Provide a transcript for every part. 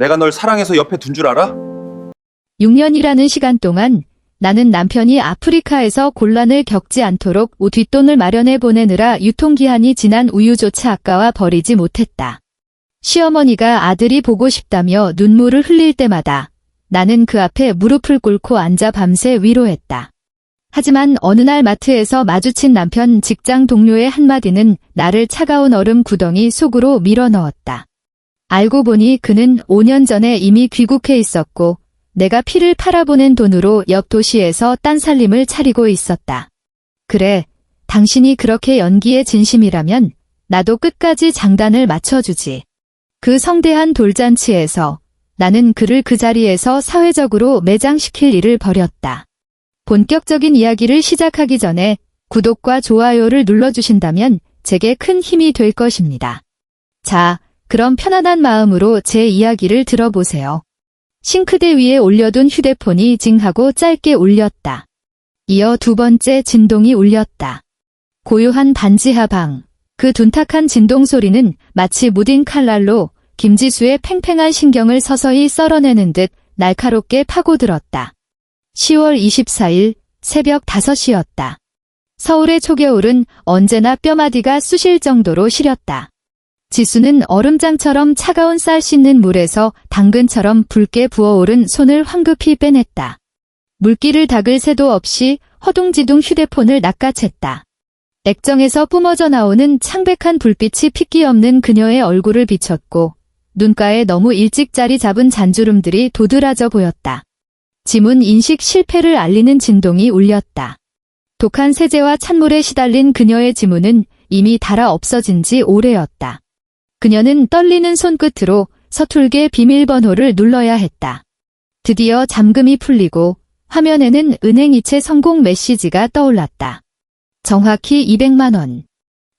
내가 널 사랑해서 옆에 둔 줄 알아? 6년이라는 시간 동안 나는 남편이 아프리카에서 곤란을 겪지 않도록 뒷돈을 마련해 보내느라 유통기한이 지난 우유조차 아까워 버리지 못했다. 시어머니가 아들이 보고 싶다며 눈물을 흘릴 때마다 나는 그 앞에 무릎을 꿇고 앉아 밤새 위로했다. 하지만 어느 날 마트에서 마주친 남편 직장 동료의 한마디는 나를 차가운 얼음 구덩이 속으로 밀어넣었다. 알고 보니 그는 5년 전에 이미 귀국해 있었고 내가 피를 팔아보낸 돈으로 옆 도시에서 딴살림을 차리고 있었다. 그래, 당신이 그렇게 연기에 진심이라면 나도 끝까지 장단을 맞춰주지. 그 성대한 돌잔치에서 나는 그를 그 자리에서 사회적으로 매장시킬 일을 벌였다. 본격적인 이야기를 시작하기 전에 구독과 좋아요를 눌러주신다면 제게 큰 힘이 될 것입니다. 자, 그럼 편안한 마음으로 제 이야기를 들어보세요. 싱크대 위에 올려둔 휴대폰이 징하고 짧게 울렸다. 이어 두 번째 진동이 울렸다. 고요한 반지하방. 그 둔탁한 진동 소리는 마치 무딘 칼날로 김지수의 팽팽한 신경을 서서히 썰어내는 듯 날카롭게 파고들었다. 10월 24일 새벽 5시였다. 서울의 초겨울은 언제나 뼈마디가 쑤실 정도로 시렸다. 지수는 얼음장처럼 차가운 쌀 씻는 물에서 당근처럼 붉게 부어오른 손을 황급히 빼냈다. 물기를 닦을 새도 없이 허둥지둥 휴대폰을 낚아챘다. 액정에서 뿜어져 나오는 창백한 불빛이 핏기 없는 그녀의 얼굴을 비췄고 눈가에 너무 일찍 자리 잡은 잔주름들이 도드라져 보였다. 지문 인식 실패를 알리는 진동이 울렸다. 독한 세제와 찬물에 시달린 그녀의 지문은 이미 닳아 없어진 지 오래였다. 그녀는 떨리는 손끝으로 서툴게 비밀번호를 눌러야 했다. 드디어 잠금이 풀리고 화면에는 은행 이체 성공 메시지가 떠올랐다. 정확히 200만 원.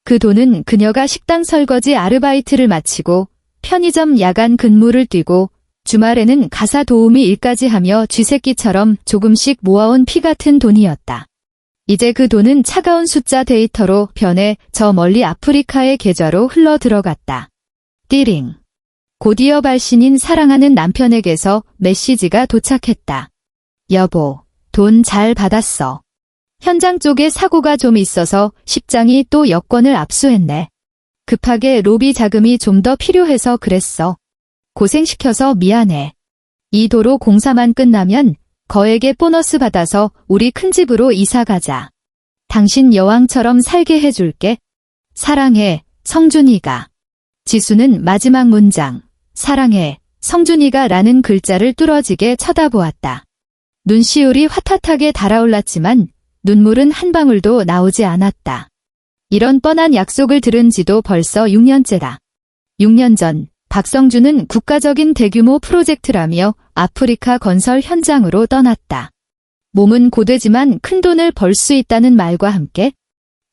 그 돈은 그녀가 식당 설거지 아르바이트를 마치고 편의점 야간 근무를 뛰고 주말에는 가사 도우미 일까지 하며 쥐새끼처럼 조금씩 모아온 피 같은 돈이었다. 이제 그 돈은 차가운 숫자 데이터로 변해 저 멀리 아프리카의 계좌로 흘러 들어갔다. 띠링. 곧이어 발신인 사랑하는 남편에게서 메시지가 도착했다. 여보, 돈 잘 받았어. 현장 쪽에 사고가 좀 있어서 십장이 또 여권을 압수했네. 급하게 로비 자금이 좀 더 필요해서 그랬어. 고생시켜서 미안해. 이 도로 공사만 끝나면 거액의 보너스 받아서 우리 큰 집으로 이사 가자. 당신 여왕처럼 살게 해줄게. 사랑해, 성준이가. 지수는 마지막 문장, 사랑해, 성준이가 라는 글자를 뚫어지게 쳐다보았다. 눈시울이 화탓하게 달아올랐지만 눈물은 한 방울도 나오지 않았다. 이런 뻔한 약속을 들은 지도 벌써 6년째다. 6년 전 박성준은 국가적인 대규모 프로젝트라며 아프리카 건설 현장으로 떠났다. 몸은 고되지만 큰 돈을 벌 수 있다는 말과 함께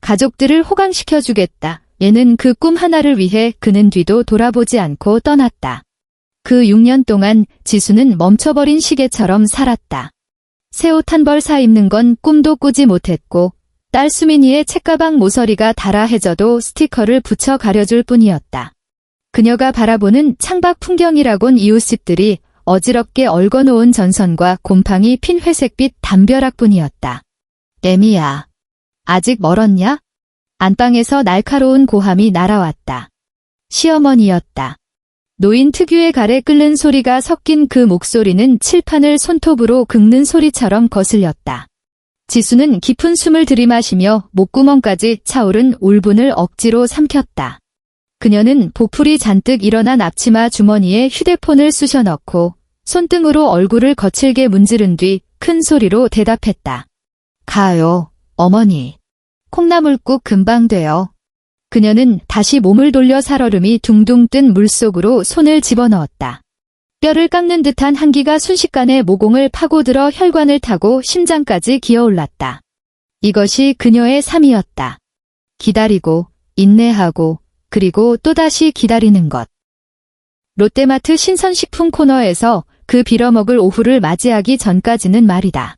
가족들을 호강시켜주겠다. 얘는 그 꿈 하나를 위해 그는 뒤도 돌아보지 않고 떠났다. 그 6년 동안 지수는 멈춰버린 시계처럼 살았다. 새 옷 한 벌 사 입는 건 꿈도 꾸지 못했고 딸 수민이의 책가방 모서리가 달아해져도 스티커를 붙여 가려줄 뿐이었다. 그녀가 바라보는 창밖 풍경이라곤 이웃집들이 어지럽게 얽어놓은 전선과 곰팡이 핀 회색빛 담벼락뿐이었다. 애미야, 아직 멀었냐? 안방에서 날카로운 고함이 날아왔다. 시어머니였다. 노인 특유의 갈에 끓는 소리가 섞인 그 목소리는 칠판을 손톱으로 긁는 소리처럼 거슬렸다. 지수는 깊은 숨을 들이마시며 목구멍까지 차오른 울분을 억지로 삼켰다. 그녀는 보풀이 잔뜩 일어난 앞치마 주머니에 휴대폰을 쑤셔 넣고 손등으로 얼굴을 거칠게 문지른 뒤 큰 소리로 대답했다. 가요, 어머니. 콩나물국 금방 돼요. 그녀는 다시 몸을 돌려 살얼음이 둥둥 뜬 물속으로 손을 집어넣었다. 뼈를 깎는 듯한 한기가 순식간에 모공을 파고들어 혈관을 타고 심장까지 기어올랐다. 이것이 그녀의 삶이었다. 기다리고, 인내하고, 그리고 또다시 기다리는 것. 롯데마트 신선식품 코너에서 그 빌어먹을 오후를 맞이하기 전까지는 말이다.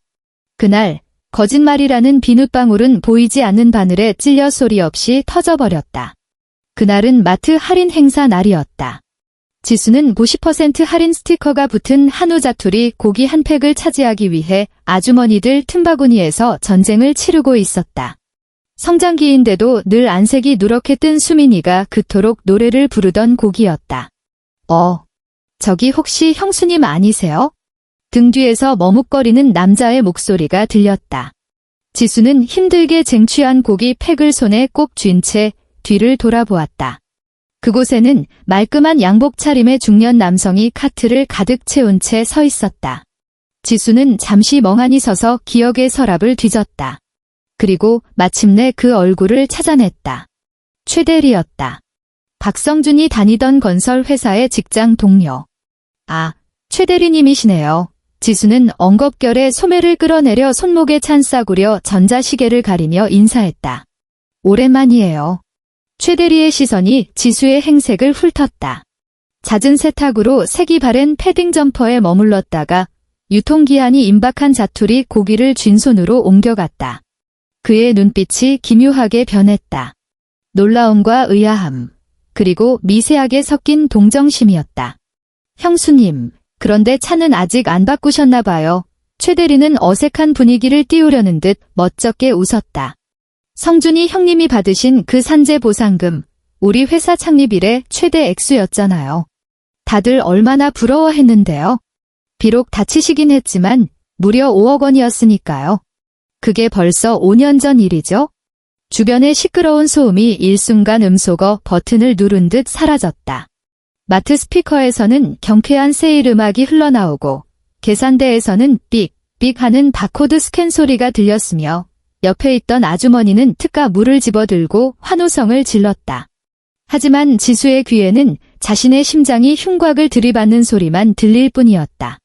그날 거짓말이라는 비눗방울은 보이지 않는 바늘에 찔려 소리 없이 터져버렸다. 그날은 마트 할인 행사 날이었다. 지수는 50% 할인 스티커가 붙은 한우 자투리 고기 한 팩을 차지하기 위해 아주머니들 틈바구니에서 전쟁을 치르고 있었다. 성장기인데도 늘 안색이 누렇게 뜬 수민이가 그토록 노래를 부르던 곡이었다. 저기 혹시 형수님 아니세요? 등 뒤에서 머뭇거리는 남자의 목소리가 들렸다. 지수는 힘들게 쟁취한 고기 팩을 손에 꼭 쥔 채 뒤를 돌아보았다. 그곳에는 말끔한 양복 차림의 중년 남성이 카트를 가득 채운 채 서 있었다. 지수는 잠시 멍하니 서서 기억의 서랍을 뒤졌다. 그리고 마침내 그 얼굴을 찾아냈다. 최대리였다. 박성준이 다니던 건설 회사의 직장 동료. 최대리님이시네요. 지수는 엉겁결에 소매를 끌어내려 손목에 찬 싸구려 전자시계를 가리며 인사했다. 오랜만이에요. 최대리의 시선이 지수의 행색을 훑었다. 잦은 세탁으로 색이 바랜 패딩 점퍼에 머물렀다가 유통기한이 임박한 자투리 고기를 쥔 손으로 옮겨갔다. 그의 눈빛이 기묘하게 변했다. 놀라움과 의아함, 그리고 미세하게 섞인 동정심이었다. 형수님, 그런데 차는 아직 안 바꾸셨나 봐요. 최대리는 어색한 분위기를 띄우려는 듯 멋쩍게 웃었다. 성준이 형님이 받으신 그 산재 보상금, 우리 회사 창립 이래 최대 액수였잖아요. 다들 얼마나 부러워했는데요. 비록 다치시긴 했지만 무려 5억 원이었으니까요. 그게 벌써 5년 전 일이죠. 주변의 시끄러운 소음이 일순간 음소거 버튼을 누른 듯 사라졌다. 마트 스피커에서는 경쾌한 세일 음악이 흘러나오고 계산대에서는 삑삑 하는 바코드 스캔 소리가 들렸으며 옆에 있던 아주머니는 특가 물을 집어들고 환호성을 질렀다. 하지만 지수의 귀에는 자신의 심장이 흉곽을 들이받는 소리만 들릴 뿐이었다.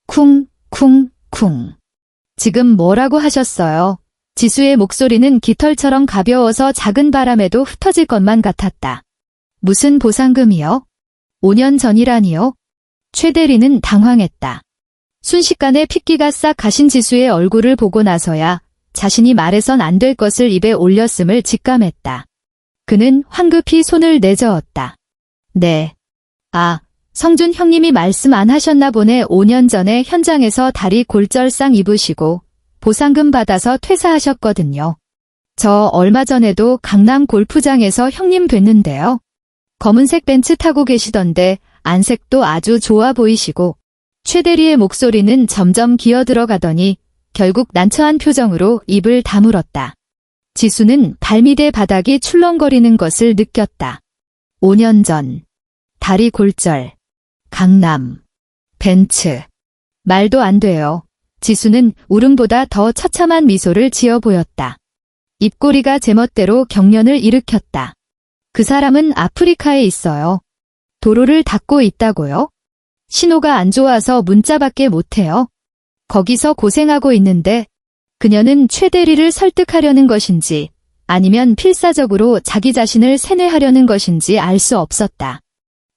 쿵, 쿵, 쿵. 지금 뭐라고 하셨어요? 지수의 목소리는 깃털처럼 가벼워서 작은 바람에도 흩어질 것만 같았다. 무슨 보상금이요? 5년 전이라니요? 최대리는 당황했다. 순식간에 핏기가 싹 가신 지수의 얼굴을 보고 나서야 자신이 말해선 안 될 것을 입에 올렸음을 직감했다. 그는 황급히 손을 내저었다. 네. 성준 형님이 말씀 안 하셨나 보네. 5년 전에 현장에서 다리 골절상 입으시고 보상금 받아서 퇴사하셨거든요. 저 얼마 전에도 강남 골프장에서 형님 뵀는데요. 검은색 벤츠 타고 계시던데 안색도 아주 좋아 보이시고. 최대리의 목소리는 점점 기어들어가더니 결국 난처한 표정으로 입을 다물었다. 지수는 발밑의 바닥이 출렁거리는 것을 느꼈다. 5년 전. 다리 골절. 강남. 벤츠. 말도 안 돼요. 지수는 울음보다 더 처참한 미소를 지어 보였다. 입꼬리가 제멋대로 경련을 일으켰다. 그 사람은 아프리카에 있어요. 도로를 닦고 있다고요? 신호가 안 좋아서 문자밖에 못해요. 거기서 고생하고 있는데 그녀는 최대리를 설득하려는 것인지 아니면 필사적으로 자기 자신을 세뇌하려는 것인지 알 수 없었다.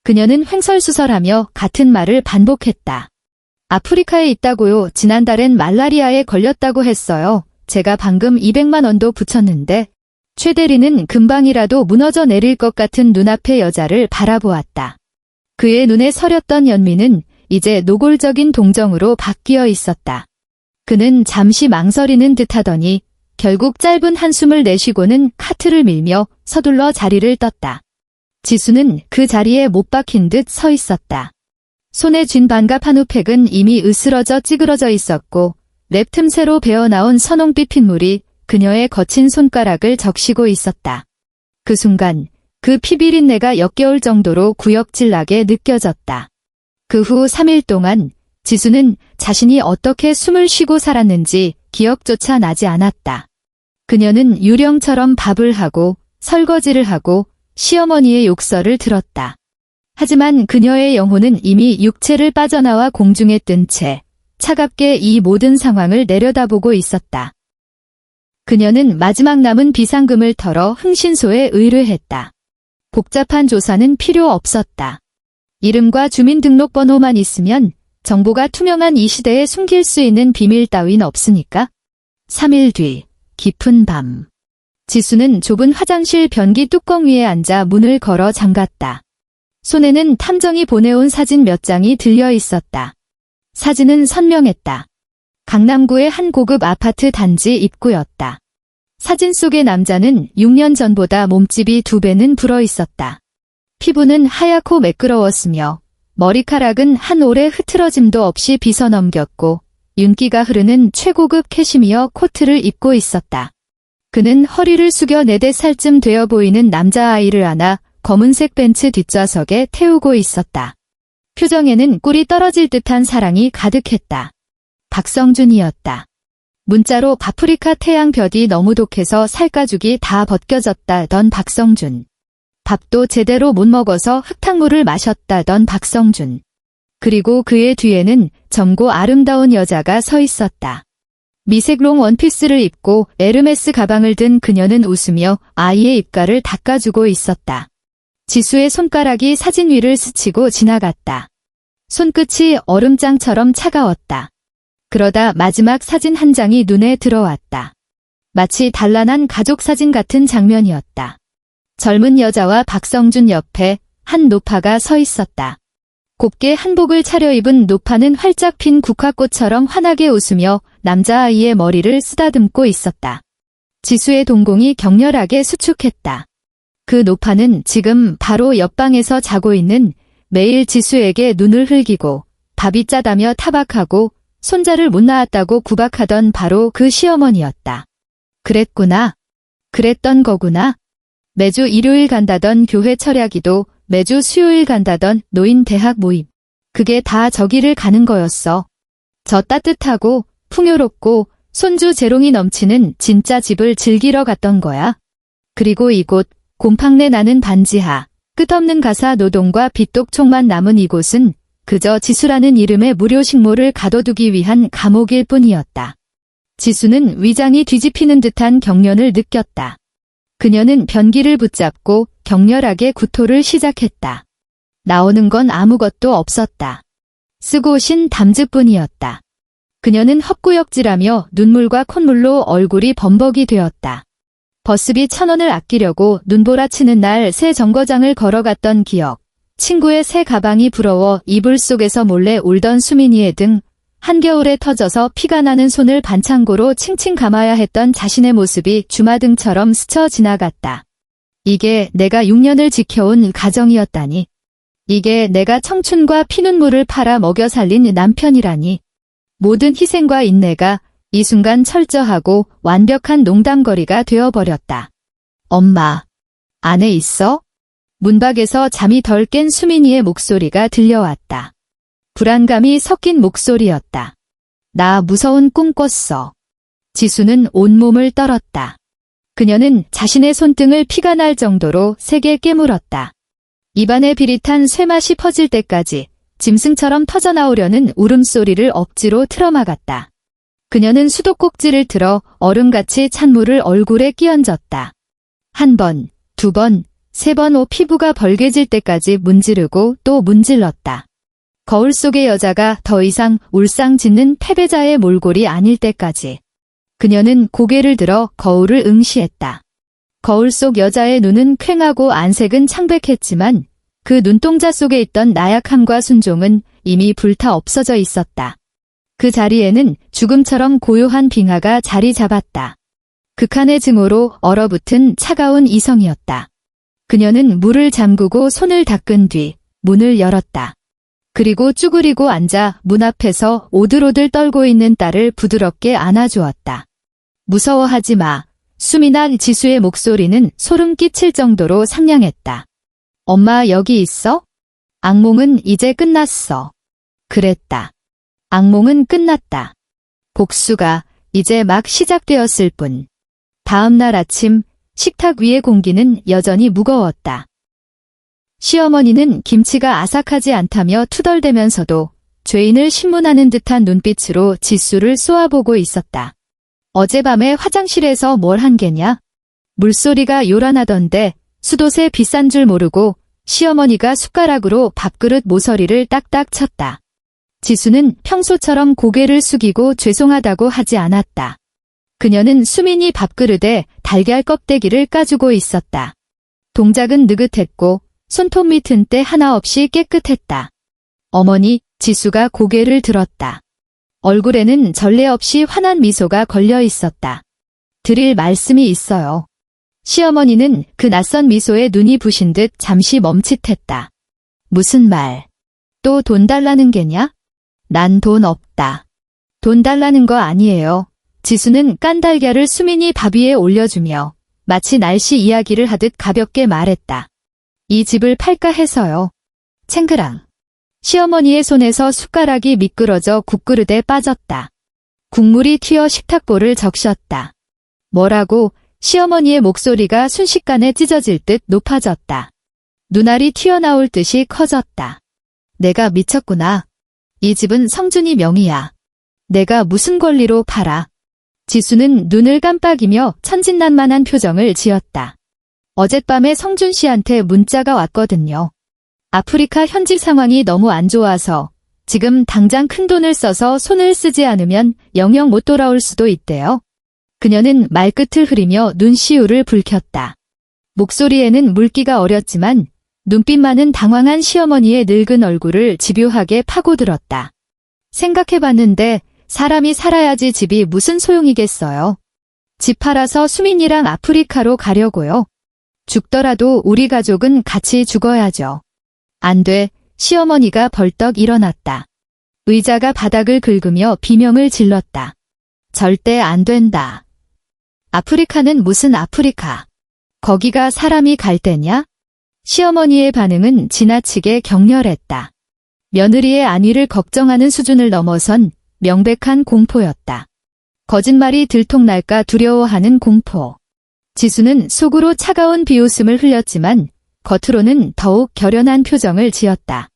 그녀는 횡설수설하며 같은 말을 반복했다. 아프리카에 있다고요. 지난달엔 말라리아에 걸렸다고 했어요. 제가 방금 200만 원도 붙였는데. 최대리는 금방이라도 무너져 내릴 것 같은 눈앞의 여자를 바라보았다. 그의 눈에 서렸던 연민은 이제 노골적인 동정으로 바뀌어 있었다. 그는 잠시 망설이는 듯하더니 결국 짧은 한숨을 내쉬고는 카트를 밀며 서둘러 자리를 떴다. 지수는 그 자리에 못 박힌 듯 서 있었다. 손에 쥔 반갑 한우 팩은 이미 으스러져 찌그러져 있었고 랩 틈새로 배어나온 선홍빛 핏물이 그녀의 거친 손가락을 적시고 있었다. 그 순간 그 피비린내가 역겨울 정도로 구역질나게 느껴졌다. 그 후 3일 동안 지수는 자신이 어떻게 숨을 쉬고 살았는지 기억조차 나지 않았다. 그녀는 유령처럼 밥을 하고 설거지를 하고 시어머니의 욕설을 들었다. 하지만 그녀의 영혼은 이미 육체를 빠져나와 공중에 뜬 채 차갑게 이 모든 상황을 내려다보고 있었다. 그녀는 마지막 남은 비상금을 털어 흥신소에 의뢰했다. 복잡한 조사는 필요 없었다. 이름과 주민등록번호만 있으면 정보가 투명한 이 시대에 숨길 수 있는 비밀 따윈 없으니까. 3일 뒤, 깊은 밤. 지수는 좁은 화장실 변기 뚜껑 위에 앉아 문을 걸어 잠갔다. 손에는 탐정이 보내온 사진 몇 장이 들려 있었다. 사진은 선명했다. 강남구의 한 고급 아파트 단지 입구였다. 사진 속의 남자는 6년 전보다 몸집이 2배는 불어 있었다. 피부는 하얗고 매끄러웠으며 머리카락은 한 올의 흐트러짐도 없이 빗어넘겼고 윤기가 흐르는 최고급 캐시미어 코트를 입고 있었다. 그는 허리를 숙여 4살쯤 되어 보이는 남자아이를 안아 검은색 벤츠 뒷좌석에 태우고 있었다. 표정에는 꿀이 떨어질 듯한 사랑이 가득했다. 박성준이었다. 문자로 파프리카 태양볕이 너무 독해서 살가죽이 다 벗겨졌다던 박성준. 밥도 제대로 못 먹어서 흙탕물을 마셨다던 박성준. 그리고 그의 뒤에는 젊고 아름다운 여자가 서 있었다. 미색 롱 원피스를 입고 에르메스 가방을 든 그녀는 웃으며 아이의 입가를 닦아주고 있었다. 지수의 손가락이 사진 위를 스치고 지나갔다. 손끝이 얼음장처럼 차가웠다. 그러다 마지막 사진 한 장이 눈에 들어왔다. 마치 단란한 가족사진 같은 장면이었다. 젊은 여자와 박성준 옆에 한 노파가 서 있었다. 곱게 한복을 차려입은 노파는 활짝 핀 국화꽃처럼 환하게 웃으며 남자아이의 머리를 쓰다듬고 있었다. 지수의 동공이 격렬하게 수축했다. 그 노파는 지금 바로 옆방에서 자고 있는 매일 지수에게 눈을 흘기고 밥이 짜다며 타박하고 손자를 못 낳았다고 구박하던 바로 그 시어머니였다. 그랬구나. 그랬던 거구나. 매주 일요일 간다던 교회 철야기도, 매주 수요일 간다던 노인 대학 모임. 그게 다 저기를 가는 거였어. 저 따뜻하고 풍요롭고 손주 재롱이 넘치는 진짜 집을 즐기러 갔던 거야. 그리고 이곳, 곰팡내 나는 반지하, 끝없는 가사 노동과 빚독촉만 남은 이곳은 그저 지수라는 이름의 무료 식모를 가둬두기 위한 감옥일 뿐이었다. 지수는 위장이 뒤집히는 듯한 경련을 느꼈다. 그녀는 변기를 붙잡고 격렬하게 구토를 시작했다. 나오는 건 아무것도 없었다. 쓰고 오신 담즙뿐이었다. 그녀는 헛구역질하며 눈물과 콧물로 얼굴이 범벅이 되었다. 버스비 1,000원을 아끼려고 눈보라치는 날 새 정거장을 걸어갔던 기억, 친구의 새 가방이 부러워 이불 속에서 몰래 울던 수민이의 등, 한겨울에 터져서 피가 나는 손을 반창고로 칭칭 감아야 했던 자신의 모습이 주마등처럼 스쳐 지나갔다. 이게 내가 6년을 지켜온 가정이었다니. 이게 내가 청춘과 피눈물을 팔아 먹여 살린 남편이라니. 모든 희생과 인내가 이 순간 철저하고 완벽한 농담거리가 되어버렸다. 엄마, 안에 있어? 문밖에서 잠이 덜 깬 수민이의 목소리가 들려왔다. 불안감이 섞인 목소리였다. 나 무서운 꿈 꿨어. 지수는 온몸을 떨었다. 그녀는 자신의 손등을 피가 날 정도로 세게 깨물었다. 입안에 비릿한 쇠맛이 퍼질 때까지 짐승처럼 터져나오려는 울음소리를 억지로 틀어막았다. 그녀는 수도꼭지를 틀어 얼음같이 찬 물을 얼굴에 끼얹었다. 1번, 2번, 3번 피부가 벌개질 때까지 문지르고 또 문질렀다. 거울 속의 여자가 더 이상 울상짓는 패배자의 몰골이 아닐 때까지. 그녀는 고개를 들어 거울을 응시했다. 거울 속 여자의 눈은 퀭하고 안색은 창백했지만 그 눈동자 속에 있던 나약함과 순종은 이미 불타 없어져 있었다. 그 자리에는 죽음처럼 고요한 빙하가 자리 잡았다. 극한의 증오로 얼어붙은 차가운 이성이었다. 그녀는 물을 잠그고 손을 닦은 뒤 문을 열었다. 그리고 쭈그리고 앉아 문 앞에서 오들오들 떨고 있는 딸을 부드럽게 안아주었다. 무서워하지 마. 수민아. 지수의 목소리는 소름 끼칠 정도로 상냥했다. 엄마 여기 있어? 악몽은 이제 끝났어. 그랬다. 악몽은 끝났다. 복수가 이제 막 시작되었을 뿐. 다음 날 아침 식탁 위의 공기는 여전히 무거웠다. 시어머니는 김치가 아삭하지 않다며 투덜대면서도 죄인을 신문하는 듯한 눈빛으로 지수를 쏘아보고 있었다. 어젯밤에 화장실에서 뭘 한 게냐? 물소리가 요란하던데 수도새 비싼 줄 모르고 시어머니가 숟가락으로 밥그릇 모서리를 딱딱 쳤다. 지수는 평소처럼 고개를 숙이고 죄송하다고 하지 않았다. 그녀는 수민이 밥그릇에 달걀 껍데기를 까주고 있었다. 동작은 느긋했고 손톱 밑은 때 하나 없이 깨끗했다. 어머니, 지수가 고개를 들었다. 얼굴에는 전례 없이 환한 미소가 걸려 있었다. 드릴 말씀이 있어요. 시어머니는 그 낯선 미소에 눈이 부신 듯 잠시 멈칫했다. 무슨 말? 또 돈 달라는 게냐? 난 돈 없다. 돈 달라는 거 아니에요. 지수는 깐달걀을 수민이 밥 위에 올려주며 마치 날씨 이야기를 하듯 가볍게 말했다. 이 집을 팔까 해서요. 챙그랑. 시어머니의 손에서 숟가락이 미끄러져 국그릇에 빠졌다. 국물이 튀어 식탁볼을 적셨다. 뭐라고? 시어머니의 목소리가 순식간에 찢어질 듯 높아졌다. 눈알이 튀어나올 듯이 커졌다. 내가 미쳤구나. 이 집은 성준이 명의야. 내가 무슨 권리로 팔아. 지수는 눈을 깜빡이며 천진난만한 표정을 지었다. 어젯밤에 성준 씨한테 문자가 왔거든요. 아프리카 현지 상황이 너무 안 좋아서 지금 당장 큰돈을 써서 손을 쓰지 않으면 영영 못 돌아올 수도 있대요. 그녀는 말끝을 흐리며 눈시울을 붉혔다. 목소리에는 물기가 어렸지만 눈빛만은 당황한 시어머니의 늙은 얼굴을 집요하게 파고들었다. 생각해봤는데 사람이 살아야지 집이 무슨 소용이겠어요. 집 팔아서 수민이랑 아프리카로 가려고요. 죽더라도 우리 가족은 같이 죽어야죠. 안 돼. 시어머니가 벌떡 일어났다. 의자가 바닥을 긁으며 비명을 질렀다. 절대 안 된다. 아프리카는 무슨 아프리카? 거기가 사람이 갈 데냐? 시어머니의 반응은 지나치게 격렬했다. 며느리의 안위를 걱정하는 수준을 넘어선 명백한 공포였다. 거짓말이 들통날까 두려워하는 공포. 지수는 속으로 차가운 비웃음을 흘렸지만 겉으로는 더욱 결연한 표정을 지었다.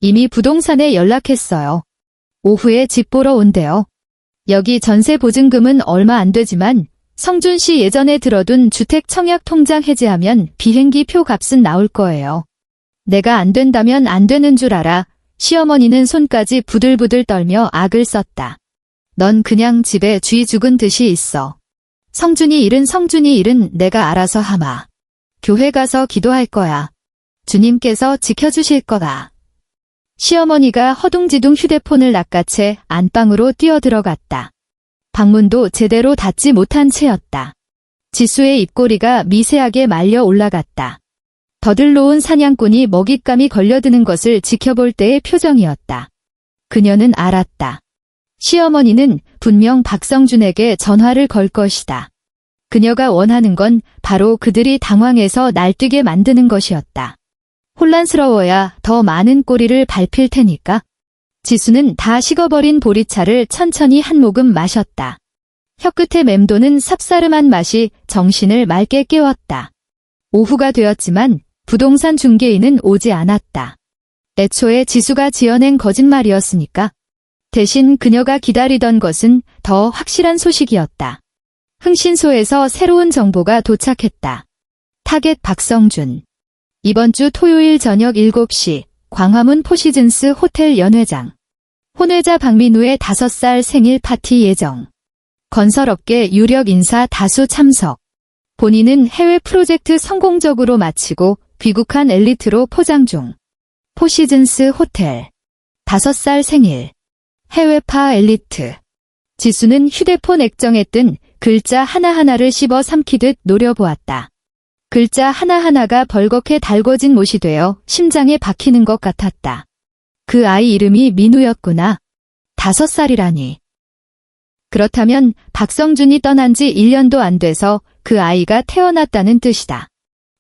이미 부동산에 연락했어요. 오후에 집 보러 온대요. 여기 전세 보증금은 얼마 안 되지만 성준 씨 예전에 들어둔 주택 청약 통장 해지하면 비행기 표 값은 나올 거예요. 내가 안 된다면 안 되는 줄 알아. 시어머니는 손까지 부들부들 떨며 악을 썼다. 넌 그냥 집에 쥐 죽은 듯이 있어. 성준이 일은 내가 알아서 하마. 교회 가서 기도할 거야. 주님께서 지켜주실 거다. 시어머니가 허둥지둥 휴대폰을 낚아채 안방으로 뛰어들어갔다. 방문도 제대로 닫지 못한 채였다. 지수의 입꼬리가 미세하게 말려 올라갔다. 더들놓은 사냥꾼이 먹잇감이 걸려드는 것을 지켜볼 때의 표정이었다. 그녀는 알았다. 시어머니는 분명 박성준에게 전화를 걸 것이다. 그녀가 원하는 건 바로 그들이 당황해서 날뛰게 만드는 것이었다. 혼란스러워야 더 많은 꼬리를 밟힐 테니까. 지수는 다 식어버린 보리차를 천천히 한 모금 마셨다. 혀끝에 맴도는 쌉싸름한 맛이 정신을 맑게 깨웠다. 오후가 되었지만 부동산 중개인은 오지 않았다. 애초에 지수가 지어낸 거짓말이었으니까. 대신 그녀가 기다리던 것은 더 확실한 소식이었다. 흥신소에서 새로운 정보가 도착했다. 타겟 박성준. 이번 주 토요일 저녁 7시 광화문 포시즌스 호텔 연회장. 혼외자 박민우의 5살 생일 파티 예정. 건설업계 유력 인사 다수 참석. 본인은 해외 프로젝트 성공적으로 마치고 귀국한 엘리트로 포장 중. 포시즌스 호텔. 5살 생일. 해외파 엘리트. 지수는 휴대폰 액정에 뜬 글자 하나하나를 씹어 삼키듯 노려보았다. 글자 하나하나가 벌겋게 달궈진 못이 되어 심장에 박히는 것 같았다. 그 아이 이름이 민우였구나. 5살이라니. 그렇다면 박성준이 떠난 지 1년도 안 돼서 그 아이가 태어났다는 뜻이다.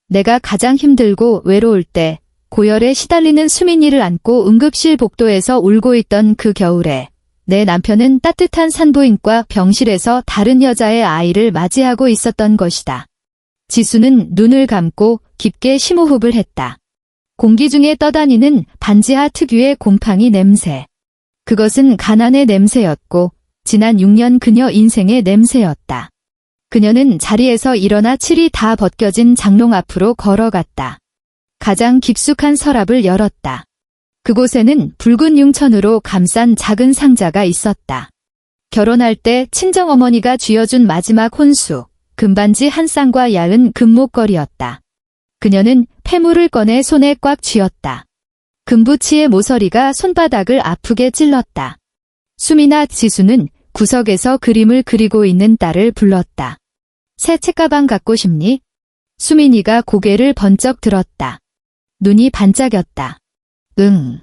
내가 가장 힘들고 외로울 때 고열에 시달리는 수민이를 안고 응급실 복도에서 울고 있던 그 겨울에 내 남편은 따뜻한 산부인과 병실에서 다른 여자의 아이를 맞이하고 있었던 것이다. 지수는 눈을 감고 깊게 심호흡을 했다. 공기 중에 떠다니는 반지하 특유의 곰팡이 냄새. 그것은 가난의 냄새였고 지난 6년 그녀 인생의 냄새였다. 그녀는 자리에서 일어나 칠이 다 벗겨진 장롱 앞으로 걸어갔다. 가장 깊숙한 서랍을 열었다. 그곳에는 붉은 융천으로 감싼 작은 상자가 있었다. 결혼할 때 친정어머니가 쥐어준 마지막 혼수, 금반지 한 쌍과 얇은 금목걸이였다. 그녀는 폐물을 꺼내 손에 꽉 쥐었다. 금부치의 모서리가 손바닥을 아프게 찔렀다. 수미나 지수는 구석에서 그림을 그리고 있는 딸을 불렀다. 새 책가방 갖고 싶니? 수민이가 고개를 번쩍 들었다. 눈이 반짝였다. 응.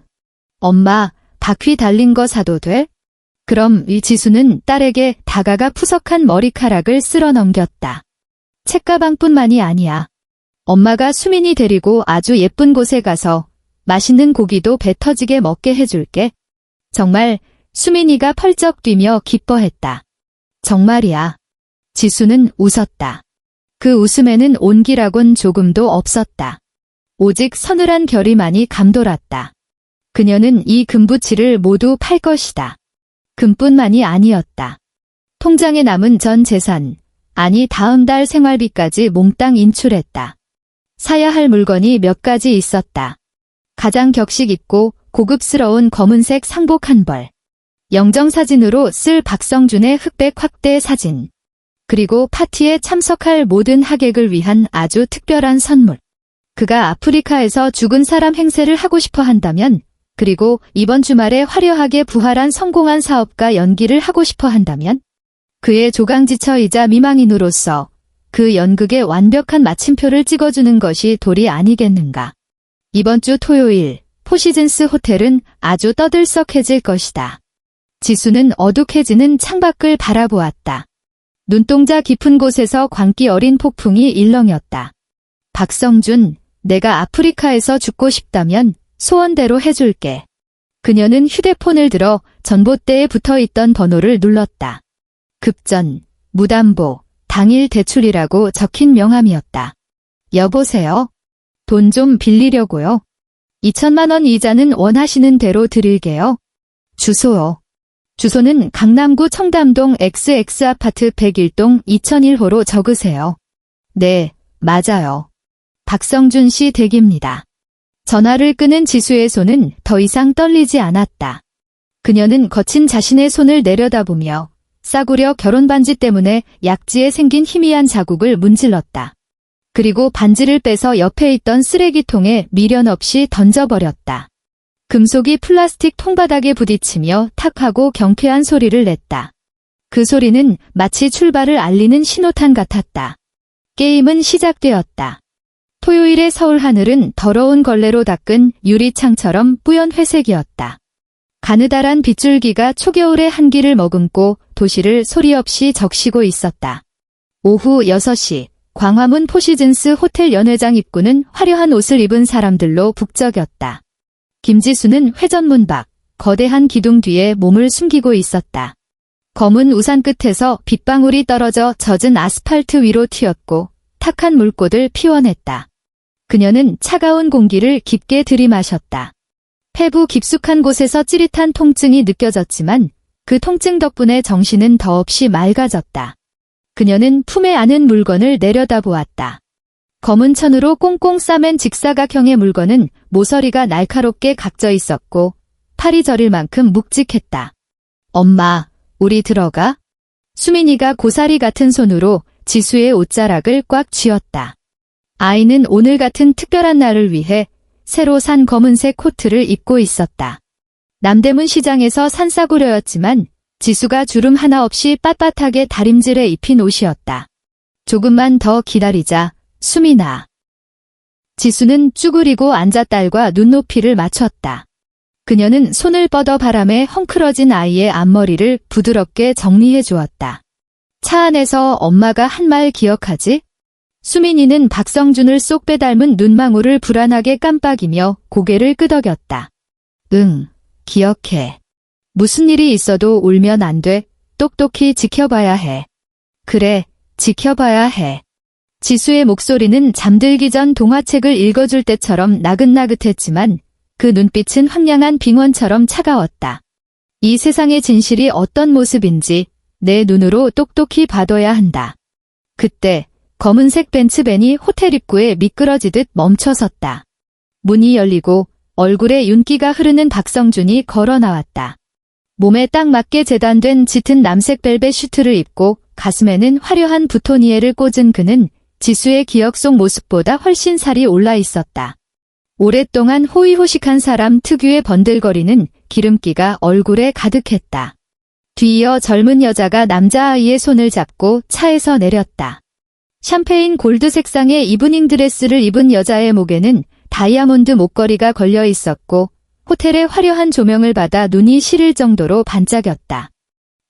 엄마, 바퀴 달린 거 사도 돼? 그럼 이 지수는 딸에게 다가가 푸석한 머리카락을 쓸어 넘겼다. 책가방뿐만이 아니야. 엄마가 수민이 데리고 아주 예쁜 곳에 가서 맛있는 고기도 배 터지게 먹게 해줄게. 정말 수민이가 펄쩍 뛰며 기뻐했다. 정말이야. 지수는 웃었다. 그 웃음에는 온기라곤 조금도 없었다. 오직 서늘한 결의만이 감돌았다. 그녀는 이 금부치를 모두 팔 것이다. 금뿐만이 아니었다. 통장에 남은 전 재산, 아니 다음 달 생활비까지 몽땅 인출했다. 사야 할 물건이 몇 가지 있었다. 가장 격식 있고 고급스러운 검은색 상복 한 벌. 영정사진으로 쓸 박성준의 흑백 확대 사진. 그리고 파티에 참석할 모든 하객을 위한 아주 특별한 선물. 그가 아프리카에서 죽은 사람 행세를 하고 싶어 한다면, 그리고 이번 주말에 화려하게 부활한 성공한 사업가 연기를 하고 싶어 한다면, 그의 조강지처이자 미망인으로서 그 연극에 완벽한 마침표를 찍어주는 것이 도리 아니겠는가. 이번 주 토요일, 포시즌스 호텔은 아주 떠들썩해질 것이다. 지수는 어둑해지는 창밖을 바라보았다. 눈동자 깊은 곳에서 광기 어린 폭풍이 일렁였다. 박성준, 내가 아프리카에서 죽고 싶다면 소원대로 해줄게. 그녀는 휴대폰을 들어 전봇대에 붙어있던 번호를 눌렀다. 급전, 무담보, 당일 대출이라고 적힌 명함이었다. 여보세요? 돈 좀 빌리려고요. 2천만 원 이자는 원하시는 대로 드릴게요. 주소요. 주소는 강남구 청담동 XX아파트 101동 2001호로 적으세요. 네, 맞아요. 박성준 씨 댁입니다. 전화를 끄는 지수의 손은 더 이상 떨리지 않았다. 그녀는 거친 자신의 손을 내려다보며 싸구려 결혼 반지 때문에 약지에 생긴 희미한 자국을 문질렀다. 그리고 반지를 빼서 옆에 있던 쓰레기통에 미련 없이 던져버렸다. 금속이 플라스틱 통바닥에 부딪히며 탁하고 경쾌한 소리를 냈다. 그 소리는 마치 출발을 알리는 신호탄 같았다. 게임은 시작되었다. 토요일의 서울 하늘은 더러운 걸레로 닦은 유리창처럼 뿌연 회색이었다. 가느다란 빗줄기가 초겨울의 한기를 머금고 도시를 소리 없이 적시고 있었다. 오후 6시, 광화문 포시즌스 호텔 연회장 입구는 화려한 옷을 입은 사람들로 북적였다. 김지수는 회전문 밖, 거대한 기둥 뒤에 몸을 숨기고 있었다. 검은 우산 끝에서 빗방울이 떨어져 젖은 아스팔트 위로 튀었고 탁한 물꽃을 피워냈다. 그녀는 차가운 공기를 깊게 들이마셨다. 폐부 깊숙한 곳에서 찌릿한 통증이 느껴졌지만 그 통증 덕분에 정신은 더없이 맑아졌다. 그녀는 품에 안은 물건을 내려다보았다. 검은 천으로 꽁꽁 싸맨 직사각형의 물건은 모서리가 날카롭게 각져 있었고 팔이 저릴 만큼 묵직했다. 엄마, 우리 들어가? 수민이가 고사리 같은 손으로 지수의 옷자락을 꽉 쥐었다. 아이는 오늘 같은 특별한 날을 위해 새로 산 검은색 코트를 입고 있었다. 남대문 시장에서 산 싸구려였지만 지수가 주름 하나 없이 빳빳하게 다림질해 입힌 옷이었다. 조금만 더 기다리자, 수민아. 지수는 쭈그리고 앉아 딸과 눈높이를 맞췄다. 그녀는 손을 뻗어 바람에 헝클어진 아이의 앞머리를 부드럽게 정리해 주었다. 차 안에서 엄마가 한 말 기억하지? 수민이는 박성준을 쏙 빼닮은 눈망울을 불안하게 깜빡이며 고개를 끄덕였다. 응, 기억해. 무슨 일이 있어도 울면 안 돼. 똑똑히 지켜봐야 해. 그래, 지켜봐야 해. 지수의 목소리는 잠들기 전 동화책을 읽어줄 때처럼 나긋나긋했지만 그 눈빛은 황량한 빙원처럼 차가웠다. 이 세상의 진실이 어떤 모습인지 내 눈으로 똑똑히 봐둬야 한다. 그때 검은색 벤츠밴이 호텔 입구에 미끄러지듯 멈춰섰다. 문이 열리고 얼굴에 윤기가 흐르는 박성준이 걸어 나왔다. 몸에 딱 맞게 재단된 짙은 남색 벨벳 슈트를 입고 가슴에는 화려한 부토니에를 꽂은 그는 지수의 기억 속 모습보다 훨씬 살이 올라 있었다. 오랫동안 호의호식한 사람 특유의 번들거리는 기름기가 얼굴에 가득했다. 뒤이어 젊은 여자가 남자아이의 손을 잡고 차에서 내렸다. 샴페인 골드 색상의 이브닝 드레스를 입은 여자의 목에는 다이아몬드 목걸이가 걸려 있었고 호텔의 화려한 조명을 받아 눈이 시릴 정도로 반짝였다.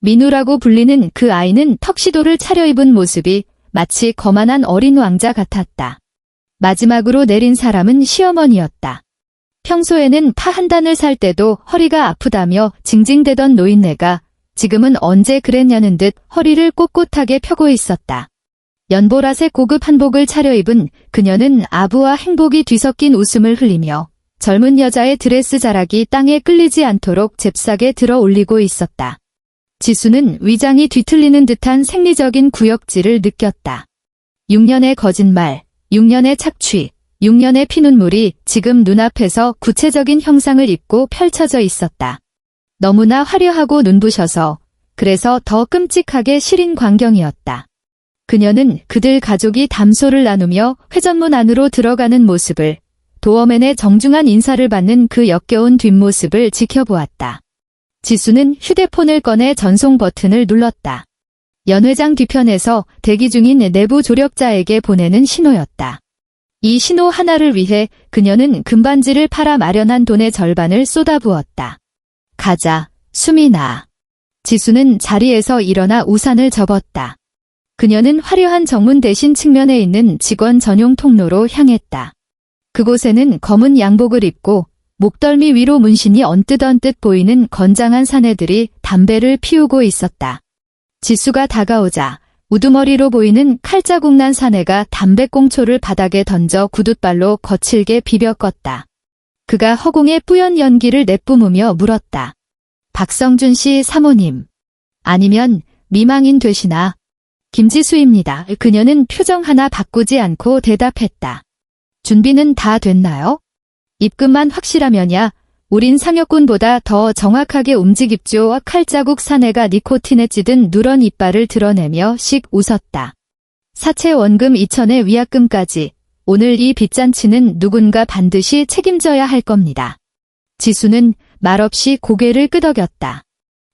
민우라고 불리는 그 아이는 턱시도를 차려입은 모습이 마치 거만한 어린 왕자 같았다. 마지막으로 내린 사람은 시어머니였다. 평소에는 파 한 단을 살 때도 허리가 아프다며 징징대던 노인네가 지금은 언제 그랬냐는 듯 허리를 꼿꼿하게 펴고 있었다. 연보라색 고급 한복을 차려입은 그녀는 아부와 행복이 뒤섞인 웃음을 흘리며 젊은 여자의 드레스 자락이 땅에 끌리지 않도록 잽싸게 들어 올리고 있었다. 지수는 위장이 뒤틀리는 듯한 생리적인 구역질을 느꼈다. 6년의 거짓말, 6년의 착취, 6년의 피눈물이 지금 눈앞에서 구체적인 형상을 입고 펼쳐져 있었다. 너무나 화려하고 눈부셔서 그래서 더 끔찍하게 시린 광경이었다. 그녀는 그들 가족이 담소를 나누며 회전문 안으로 들어가는 모습을, 도어맨의 정중한 인사를 받는 그 역겨운 뒷모습을 지켜보았다. 지수는 휴대폰을 꺼내 전송 버튼을 눌렀다. 연 회장 뒤편에서 대기 중인 내부 조력자에게 보내는 신호였다. 이 신호 하나를 위해 그녀는 금반지를 팔아 마련한 돈의 절반을 쏟아부었다. 가자, 수민아. 지수는 자리에서 일어나 우산을 접었다. 그녀는 화려한 정문 대신 측면에 있는 직원 전용 통로로 향했다. 그곳에는 검은 양복을 입고 목덜미 위로 문신이 언뜻 보이는 건장한 사내들이 담배를 피우고 있었다. 지수가 다가오자 우두머리로 보이는 칼자국 난 사내가 담배꽁초를 바닥에 던져 구둣발로 거칠게 비벼 껐다. 그가 허공에 뿌연 연기를 내뿜으며 물었다. 박성준 씨 사모님. 아니면 미망인 되시나? 김지수입니다. 그녀는 표정 하나 바꾸지 않고 대답했다. 준비는 다 됐나요? 입금만 확실하면야 우린 상여꾼보다 더 정확하게 움직입죠. 칼자국 사내가 니코틴에 찌든 누런 이빨을 드러내며 씩 웃었다. 사채 원금 2천에 위약금까지 오늘 이 빚잔치는 누군가 반드시 책임져야 할 겁니다. 지수는 말없이 고개를 끄덕였다.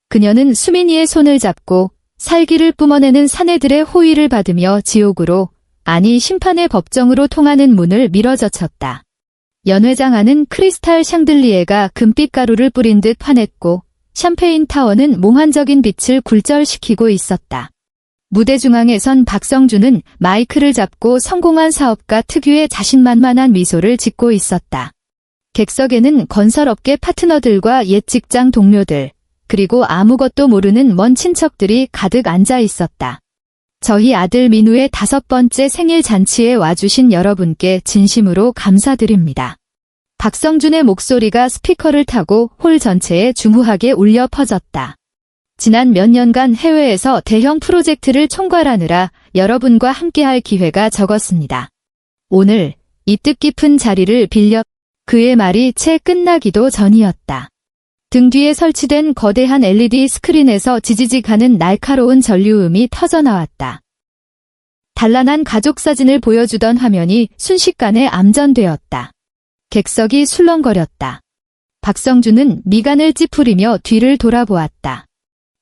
그녀는 수민이의 손을 잡고 살기를 뿜어내는 사내들의 호의를 받으며 지옥으로, 아니 심판의 법정으로 통하는 문을 밀어젖혔다. 연 회장 안은 크리스탈 샹들리에가 금빛 가루를 뿌린 듯 환했고 샴페인 타워는 몽환적인 빛을 굴절시키고 있었다. 무대 중앙에 선 박성준은 마이크를 잡고 성공한 사업가 특유의 자신만만한 미소를 짓고 있었다. 객석에는 건설업계 파트너들과 옛 직장 동료들, 그리고 아무것도 모르는 먼 친척들이 가득 앉아 있었다. 저희 아들 민우의 5번째 생일 잔치에 와주신 여러분께 진심으로 감사드립니다. 박성준의 목소리가 스피커를 타고 홀 전체에 중후하게 울려 퍼졌다. 지난 몇 년간 해외에서 대형 프로젝트를 총괄하느라 여러분과 함께할 기회가 적었습니다. 오늘 이 뜻깊은 자리를 빌려. 그의 말이 채 끝나기도 전이었다. 등 뒤에 설치된 거대한 LED 스크린에서 지지직하는 날카로운 전류음이 터져나왔다. 단란한 가족 사진을 보여주던 화면이 순식간에 암전되었다. 객석이 술렁거렸다. 박성준은 미간을 찌푸리며 뒤를 돌아보았다.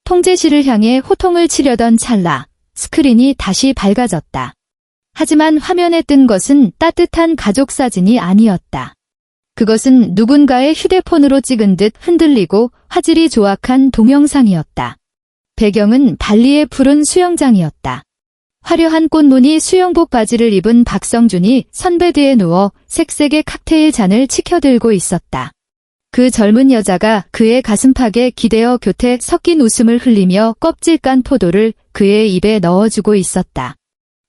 통제실을 향해 호통을 치려던 찰나 스크린이 다시 밝아졌다. 하지만 화면에 뜬 것은 따뜻한 가족 사진이 아니었다. 그것은 누군가의 휴대폰으로 찍은 듯 흔들리고 화질이 조악한 동영상이었다. 배경은 발리의 푸른 수영장이었다. 화려한 꽃무늬 수영복 바지를 입은 박성준이 선베드에 누워 색색의 칵테일 잔을 치켜들고 있었다. 그 젊은 여자가 그의 가슴팍에 기대어 곁에 섞인 웃음을 흘리며 껍질 깐 포도를 그의 입에 넣어주고 있었다.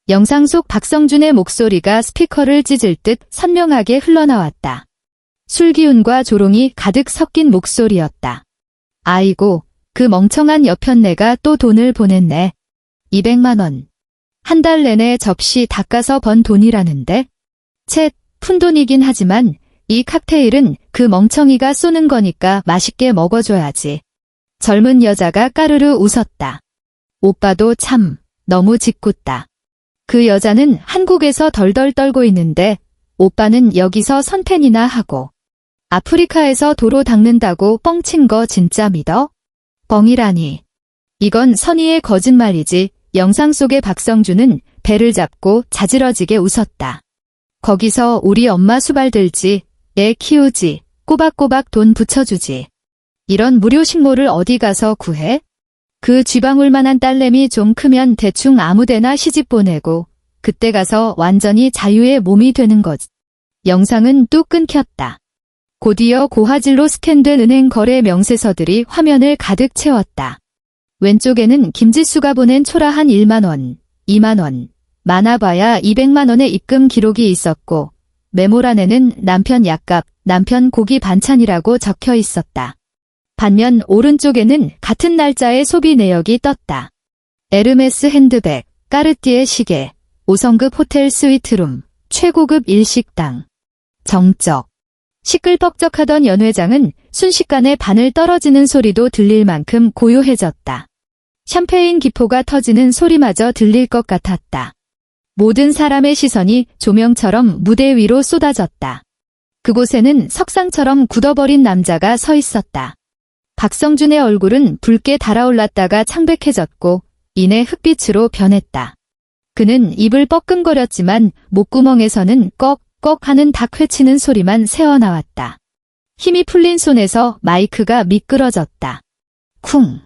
영상 속 박성준의 목소리가 스피커를 찢을 듯 선명하게 흘러나왔다. 술기운과 조롱이 가득 섞인 목소리였다. 아이고, 그 멍청한 여편네가 또 돈을 보냈네. 200만 원. 한 달 내내 접시 닦아서 번 돈이라는데? 채, 푼돈이긴 하지만 이 칵테일은 그 멍청이가 쏘는 거니까 맛있게 먹어줘야지. 젊은 여자가 까르르 웃었다. 오빠도 참, 너무 짓궂다. 그 여자는 한국에서 덜덜 떨고 있는데 오빠는 여기서 선탠이나 하고 아프리카에서 도로 닦는다고 뻥친 거 진짜 믿어? 뻥이라니. 이건 선의의 거짓말이지. 영상 속의 박성준은 배를 잡고 자지러지게 웃었다. 거기서 우리 엄마 수발 들지, 애 키우지, 꼬박꼬박 돈 붙여주지. 이런 무료 식모를 어디 가서 구해? 그 쥐방울만한 딸내미 좀 크면 대충 아무데나 시집 보내고 그때 가서 완전히 자유의 몸이 되는 거지. 영상은 뚝 끊겼다. 곧이어 고화질로 스캔된 은행 거래 명세서들이 화면을 가득 채웠다. 왼쪽에는 김지수가 보낸 초라한 1만원, 2만원, 많아봐야 200만원의 입금 기록이 있었고 메모란에는 남편 약값, 남편 고기 반찬이라고 적혀 있었다. 반면 오른쪽에는 같은 날짜의 소비 내역이 떴다. 에르메스 핸드백, 까르띠에 시계, 5성급 호텔 스위트룸, 최고급 일식당. 정적. 시끌벅적하던 연 회장은 순식간에 바늘 떨어지는 소리도 들릴 만큼 고요해졌다. 샴페인 기포가 터지는 소리마저 들릴 것 같았다. 모든 사람의 시선이 조명처럼 무대 위로 쏟아졌다. 그곳에는 석상처럼 굳어버린 남자가 서 있었다. 박성준의 얼굴은 붉게 달아올랐다가 창백해졌고 이내 흑빛으로 변했다. 그는 입을 뻐끔거렸지만 목구멍에서는 꺽꺽 하는 닭 회치는 소리만 새어나왔다. 힘이 풀린 손에서 마이크가 미끄러졌다. 쿵.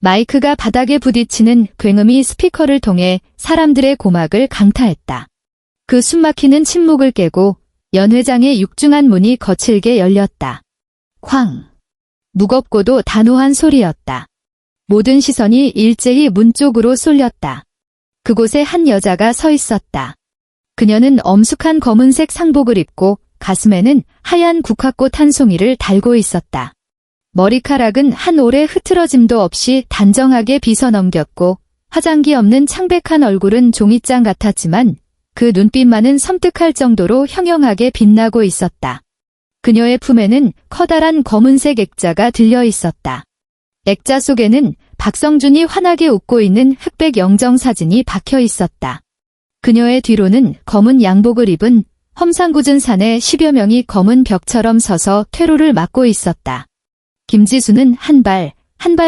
마이크가 바닥에 부딪히는 굉음이 스피커를 통해 사람들의 고막을 강타했다. 그 숨막히는 침묵을 깨고 연 회장의 육중한 문이 거칠게 열렸다. 쾅. 무겁고도 단호한 소리였다. 모든 시선이 일제히 문 쪽으로 쏠렸다. 그곳에 한 여자가 서 있었다. 그녀는 엄숙한 검은색 상복을 입고 가슴에는 하얀 국화꽃 한 송이를 달고 있었다. 머리카락은 한 올의 흐트러짐도 없이 단정하게 빗어넘겼고 화장기 없는 창백한 얼굴은 종이장 같았지만 그 눈빛만은 섬뜩할 정도로 형형하게 빛나고 있었다. 그녀의 품에는 커다란 검은색 액자가 들려 있었다. 액자 속에는 박성준이 환하게 웃고 있는 흑백 영정사진이 박혀 있었다. 그녀의 뒤로는 검은 양복을 입은 험상궂은 산에 10여 명이 검은 벽처럼 서서 퇴로를 막고 있었다. 김지수는 한 발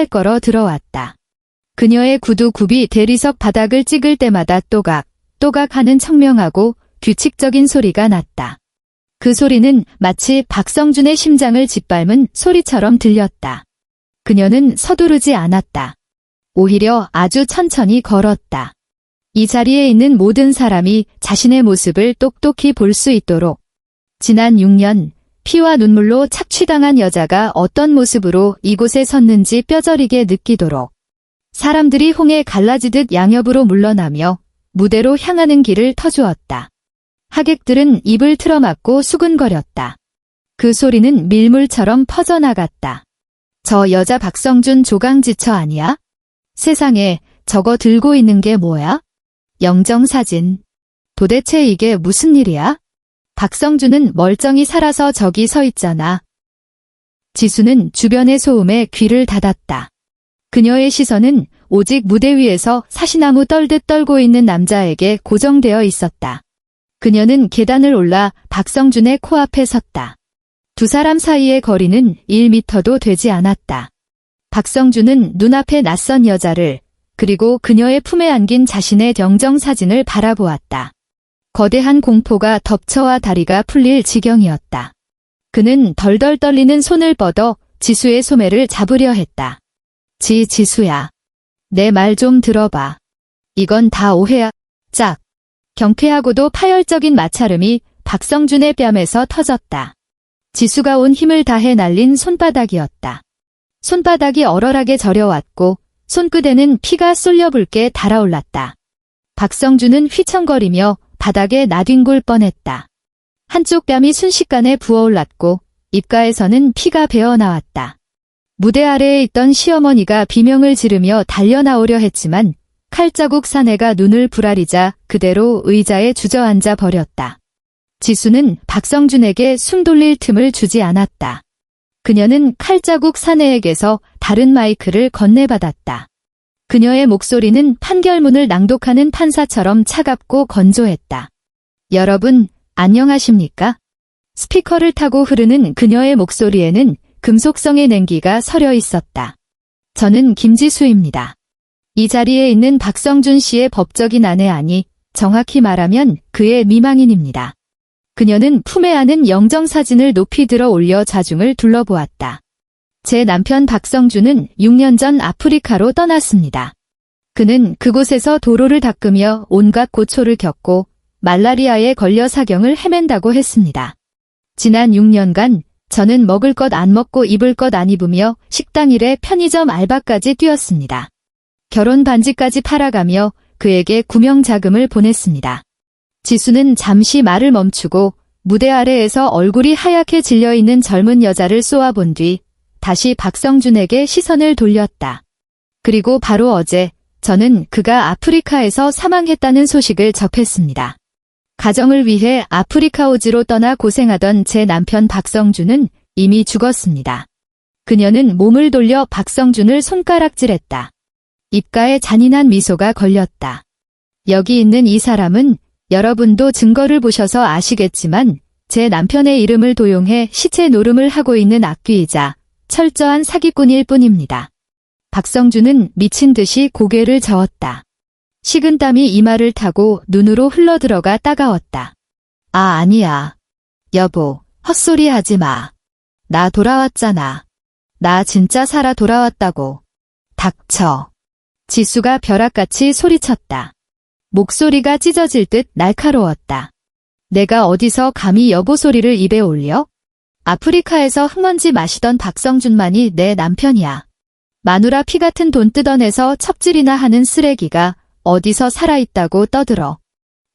걸어 들어왔다. 그녀의 구두 굽이 대리석 바닥을 찍을 때마다 또각 하는 청명하고 규칙적인 소리가 났다. 그 소리는 마치 박성준의 심장을 짓밟은 소리처럼 들렸다. 그녀는 서두르지 않았다. 오히려 아주 천천히 걸었다. 이 자리에 있는 모든 사람이 자신의 모습을 똑똑히 볼 수 있도록. 지난 6년 피와 눈물로 착취당한 여자가 어떤 모습으로 이곳에 섰는지 뼈저리게 느끼도록. 사람들이 홍해 갈라지듯 양옆으로 물러나며 무대로 향하는 길을 터주었다. 하객들은 입을 틀어막고 수근거렸다. 그 소리는 밀물처럼 퍼져나갔다. 저 여자 박성준 조강지처 아니야? 세상에 저거 들고 있는 게 뭐야? 영정사진. 도대체 이게 무슨 일이야? 박성준은 멀쩡히 살아서 저기 서 있잖아. 지수는 주변의 소음에 귀를 닫았다. 그녀의 시선은 오직 무대 위에서 사시나무 떨듯 떨고 있는 남자에게 고정되어 있었다. 그녀는 계단을 올라 박성준의 코앞에 섰다. 두 사람 사이의 거리는 1미터도 되지 않았다. 박성준은 눈앞에 낯선 여자를 그리고 그녀의 품에 안긴 자신의 영정사진을 바라보았다. 거대한 공포가 덮쳐와 다리가 풀릴 지경이었다. 그는 덜덜 떨리는 손을 뻗어 지수의 소매를 잡으려 했다. 지수야. 내 말 좀 들어봐. 이건 다 오해야. 짝. 경쾌하고도 파열적인 마찰음이 박성준의 뺨에서 터졌다. 지수가 온 힘을 다해 날린 손바닥이었다. 손바닥이 얼얼하게 저려왔고 손끝에는 피가 쏠려 붉게 달아올랐다. 박성준은 휘청거리며 바닥에 나뒹굴 뻔했다. 한쪽 뺨이 순식간에 부어올랐고 입가에서는 피가 배어나왔다. 무대 아래에 있던 시어머니가 비명을 지르며 달려나오려 했지만 칼자국 사내가 눈을 부라리자 그대로 의자에 주저앉아 버렸다. 지수는 박성준에게 숨 돌릴 틈을 주지 않았다. 그녀는 칼자국 사내에게서 다른 마이크를 건네받았다. 그녀의 목소리는 판결문을 낭독하는 판사처럼 차갑고 건조했다. 여러분, 안녕하십니까? 스피커를 타고 흐르는 그녀의 목소리에는 금속성의 냉기가 서려 있었다. 저는 김지수입니다. 이 자리에 있는 박성준 씨의 법적인 아내 아니, 정확히 말하면 그의 미망인입니다. 그녀는 품에 안은 영정사진을 높이 들어 올려 자중을 둘러보았다. 제 남편 박성준은 6년 전 아프리카로 떠났습니다. 그는 그곳에서 도로를 닦으며 온갖 고초를 겪고 말라리아에 걸려 사경을 헤맨다고 했습니다. 지난 6년간 저는 먹을 것 안 먹고 입을 것 안 입으며 식당 일에 편의점 알바까지 뛰었습니다. 결혼 반지까지 팔아가며 그에게 구명자금을 보냈습니다. 지수는 잠시 말을 멈추고 무대 아래에서 얼굴이 하얗게 질려있는 젊은 여자를 쏘아본 뒤 다시 박성준에게 시선을 돌렸다. 그리고 바로 어제 저는 그가 아프리카에서 사망했다는 소식을 접했습니다. 가정을 위해 아프리카 오지로 떠나 고생하던 제 남편 박성준은 이미 죽었습니다. 그녀는 몸을 돌려 박성준을 손가락질했다. 입가에 잔인한 미소가 걸렸다. 여기 있는 이 사람은 여러분도 증거를 보셔서 아시겠지만 제 남편의 이름을 도용해 시체 노름을 하고 있는 악귀이자 철저한 사기꾼일 뿐입니다. 박성준은 미친 듯이 고개를 저었다. 식은땀이 이마를 타고 눈으로 흘러들어가 따가웠다. 아, 아니야. 여보, 헛소리 하지 마. 나 돌아왔잖아. 나 진짜 살아 돌아왔다고. 닥쳐. 지수가 벼락같이 소리쳤다. 목소리가 찢어질 듯 날카로웠다. 내가 어디서 감히 여보 소리를 입에 올려? 아프리카에서 흙먼지 마시던 박성준만이 내 남편이야. 마누라 피 같은 돈 뜯어내서 첩질이나 하는 쓰레기가 어디서 살아있다고 떠들어.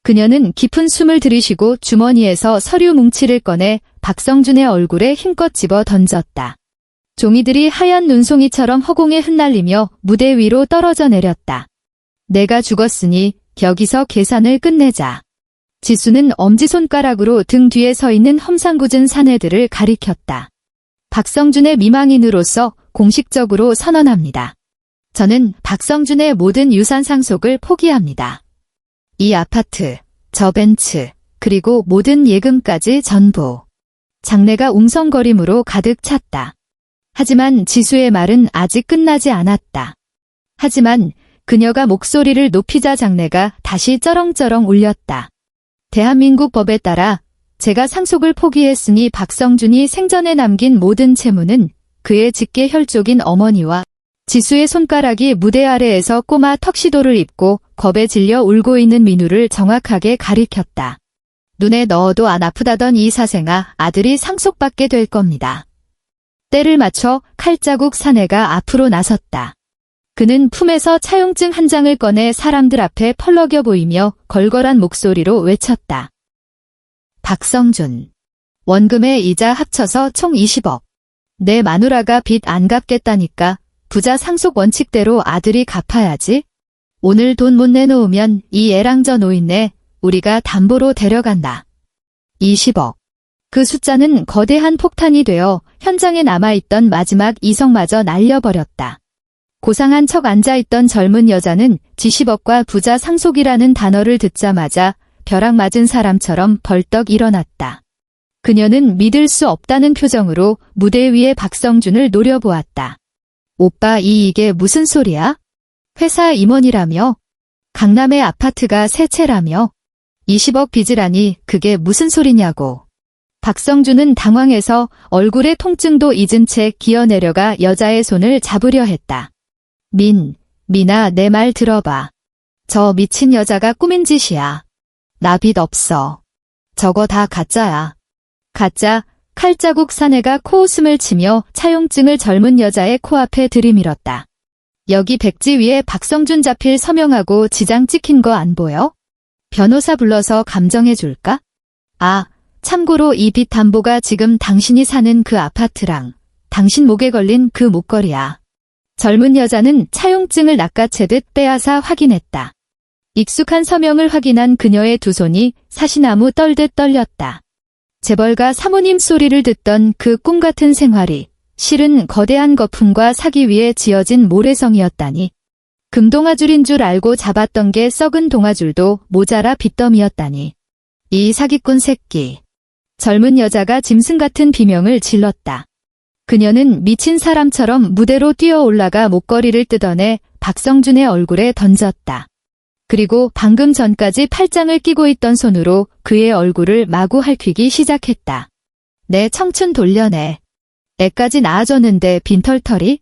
그녀는 깊은 숨을 들이쉬고 주머니에서 서류 뭉치를 꺼내 박성준의 얼굴에 힘껏 집어 던졌다. 종이들이 하얀 눈송이처럼 허공에 흩날리며 무대 위로 떨어져 내렸다. 내가 죽었으니 여기서 계산을 끝내자. 지수는 엄지손가락으로 등 뒤에 서 있는 험상궂은 사내들을 가리켰다. 박성준의 미망인으로서 공식적으로 선언합니다. 저는 박성준의 모든 유산 상속을 포기합니다. 이 아파트, 저 벤츠, 그리고 모든 예금까지 전부. 장내가 웅성거림으로 가득 찼다. 하지만 지수의 말은 아직 끝나지 않았다. 하지만 그녀가 목소리를 높이자 장내가 다시 쩌렁쩌렁 울렸다. 대한민국 법에 따라 제가 상속을 포기했으니 박성준이 생전에 남긴 모든 채무는 그의 직계 혈족인 어머니와 지수의 손가락이 무대 아래에서 꼬마 턱시도를 입고 겁에 질려 울고 있는 민우를 정확하게 가리켰다. 눈에 넣어도 안 아프다던 이 사생아 아들이 상속받게 될 겁니다. 때를 맞춰 칼자국 사내가 앞으로 나섰다. 그는 품에서 차용증 한 장을 꺼내 사람들 앞에 펄럭여 보이며 걸걸한 목소리로 외쳤다. 박성준. 원금에 이자 합쳐서 총 20억. 내 마누라가 빚 안 갚겠다니까 부자 상속 원칙대로 아들이 갚아야지. 오늘 돈 못 내놓으면 이 애랑저 노인네 우리가 담보로 데려간다. 20억. 그 숫자는 거대한 폭탄이 되어 현장에 남아있던 마지막 이성마저 날려버렸다. 고상한 척 앉아있던 젊은 여자는 지시법과 부자 상속이라는 단어를 듣자마자 벼락 맞은 사람처럼 벌떡 일어났다. 그녀는 믿을 수 없다는 표정으로 무대 위에 박성준을 노려보았다. 오빠 이게 무슨 소리야? 회사 임원이라며? 강남의 아파트가 세 채라며? 20억 빚이라니 그게 무슨 소리냐고. 박성준은 당황해서 얼굴의 통증도 잊은 채 기어내려가 여자의 손을 잡으려 했다. 민아 내 말 들어봐. 저 미친 여자가 꾸민 짓이야. 나 빚 없어. 저거 다 가짜야. 가짜. 칼자국 사내가 코웃음을 치며 차용증을 젊은 여자의 코앞에 들이밀었다. 여기 백지 위에 박성준 자필 서명하고 지장 찍힌 거 안 보여? 변호사 불러서 감정해 줄까? 아, 참고로 이 빚 담보가 지금 당신이 사는 그 아파트랑 당신 목에 걸린 그 목걸이야. 젊은 여자는 차용증을 낚아채듯 빼앗아 확인했다. 익숙한 서명을 확인한 그녀의 두 손이 사시나무 떨듯 떨렸다. 재벌가 사모님 소리를 듣던 그 꿈같은 생활이 실은 거대한 거품과 사기 위해 지어진 모래성이었다니. 금동아줄인 줄 알고 잡았던 게 썩은 동아줄도 모자라 빚더미였다니. 이 사기꾼 새끼. 젊은 여자가 짐승 같은 비명을 질렀다. 그녀는 미친 사람처럼 무대로 뛰어 올라가 목걸이를 뜯어내 박성준의 얼굴에 던졌다. 그리고 방금 전까지 팔짱을 끼고 있던 손으로 그의 얼굴을 마구 핥히기 시작했다. 내 청춘 돌려내. 애까지 낳아줬는데 빈털터리?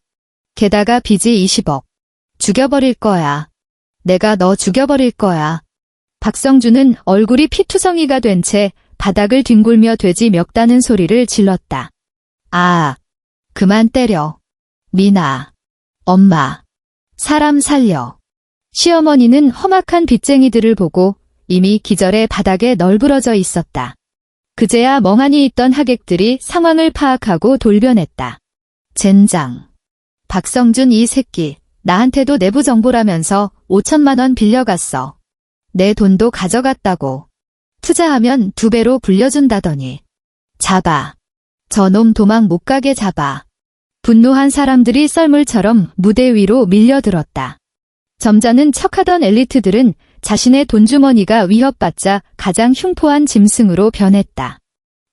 게다가 빚이 20억. 죽여버릴 거야. 내가 너 죽여버릴 거야. 박성준은 얼굴이 피투성이가 된 채 바닥을 뒹굴며 돼지 멱다는 소리를 질렀다. 아, 그만 때려. 미나. 엄마. 사람 살려. 시어머니는 험악한 빚쟁이들을 보고 이미 기절해 바닥에 널브러져 있었다. 그제야 멍하니 있던 하객들이 상황을 파악하고 돌변했다. 젠장. 박성준 이 새끼, 나한테도 내부 정보라면서 5천만 원 빌려갔어. 내 돈도 가져갔다고. 투자하면 2배로 불려준다더니. 잡아. 저놈 도망 못 가게 잡아. 분노한 사람들이 썰물처럼 무대 위로 밀려들었다. 점잖은 척하던 엘리트들은 자신의 돈주머니가 위협받자 가장 흉포한 짐승으로 변했다.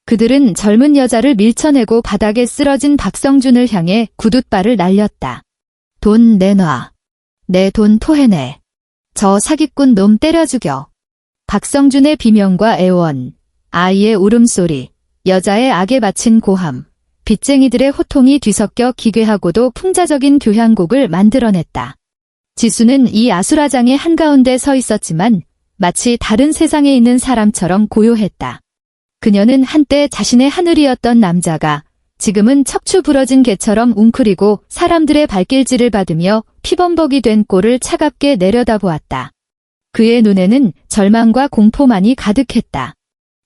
그들은 젊은 여자를 밀쳐내고 바닥에 쓰러진 박성준을 향해 구둣발을 날렸다. 돈 내놔. 내 돈 토해내. 저 사기꾼 놈 때려 죽여. 박성준의 비명과 애원, 아이의 울음소리, 여자의 악에 바친 고함, 빚쟁이들의 호통이 뒤섞여 기괴하고도 풍자적인 교향곡을 만들어냈다. 지수는 이 아수라장의 한가운데 서 있었지만 마치 다른 세상에 있는 사람처럼 고요했다. 그녀는 한때 자신의 하늘이었던 남자가 지금은 척추 부러진 개처럼 웅크리고 사람들의 발길질을 받으며 피범벅이 된 꼴을 차갑게 내려다보았다. 그의 눈에는 절망과 공포만이 가득했다.